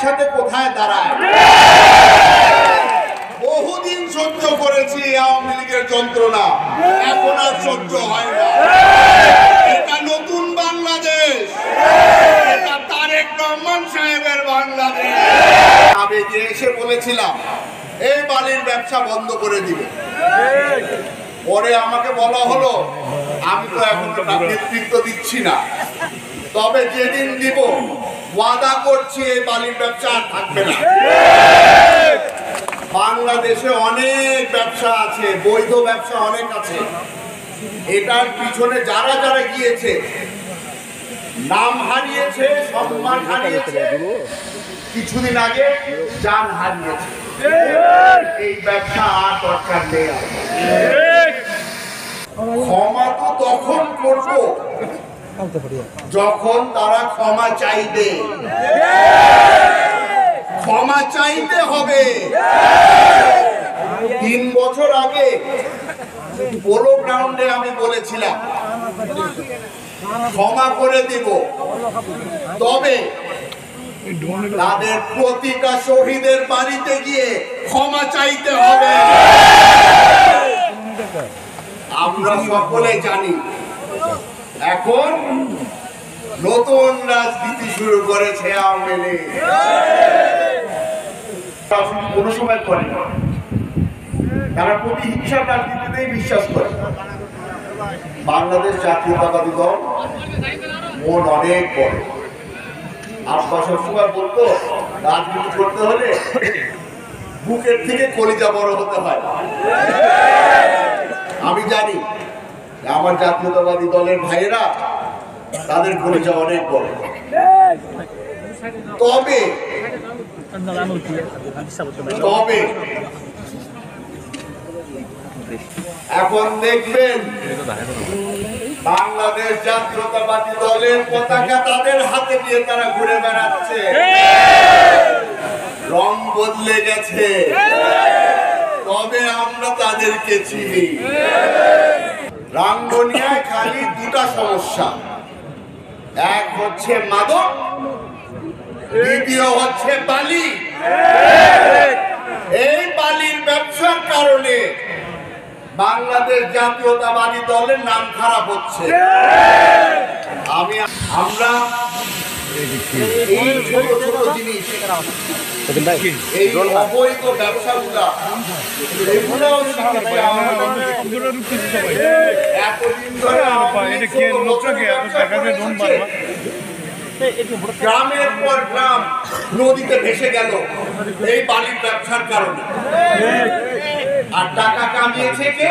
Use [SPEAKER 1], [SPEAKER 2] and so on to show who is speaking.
[SPEAKER 1] একসাথে কোথায় দাঁড়ায়। বহুদিন সহ্য করেছি আওয়ামী লীগের যন্ত্রণা, এখন আর সহ্য হয় না। এটা নতুন বাংলাদেশ, এটা তারেক রহমান সাহেবের বাংলাদেশ। আমি গিয়ে এসে বলেছিলাম এই বালির ব্যবসা বন্ধ করে দিবে, পরে আমাকে বলা হলো আমি তো এখন নেতৃত্ব দিচ্ছি না, তবে যেদিন দিব ওয়াদা করছি এই বালির ব্যবসা আর থাকবে না। বাংলাদেশে অনেক ব্যবসা আছে, বৈধ ব্যবসা অনেক আছে। এটার পিছনে যারা যারা গিয়েছে নাম হারিয়েছে, সম্মান হারিয়েছে, কিছুদিন আগে জান হারিয়েছে। এই ব্যবসা আর দরকার নেই। ক্ষমা তো তখন করবো যখন তারা ক্ষমা চাইবে, ক্ষমা চাইতে হবে। 3 বছর আগে পোলো গ্রাউন্ডে আমি বলেছিলাম ক্ষমা করে দিব, তবে তাদের প্রতিটা শহীদের বাড়িতে গিয়ে ক্ষমা চাইতে হবে। আমরা সকলে জানি এখন নতুন রাজনীতি শুরু করেছে আওয়ামী লীগ। কোন সময় করে না, তারা প্রতিহিংসার রাজনীতিতেই বিশ্বাস করে। বাংলাদেশ জাতীয়তাবাদী দল মন অনেক বড়। আব্বা সবসময় বলতো রাজনীতি করতে হলে বুকের থেকে কলিজা বড় হতে হয়। আমি জানি আমার জাতীয়তাবাদী দলের ভাইয়েরা তাদের কলিজা অনেক বড়, তবে এখন দেখবেন বাংলাদেশ জাতীয়তাবাদী দলের পতাকা তাদের হাতে নিয়ে তারা ঘুরে বেড়াচ্ছে। রং বদলে গেছে, তবে আমরা তাদেরকে চিনি। রাঙ্গুনিয়ায় খালি দুটা সমস্যা, এক হচ্ছে মাদক, দ্বিতীয় হচ্ছে বালি। এই বালির ব্যবসার কারণে বাংলাদেশ জাতীয়তাবাদী দলের নাম খারাপ হচ্ছে। আমরা এই ছোট ছোট জিনিস, এই অবৈধ ব্যবসাগুলা, এগুলোও এতদিন ধরে গ্রামের পর গ্রাম নদীতে ভেসে গেল এই বালির ব্যবসার কারণে। আর টাকা কামিয়েছে কে?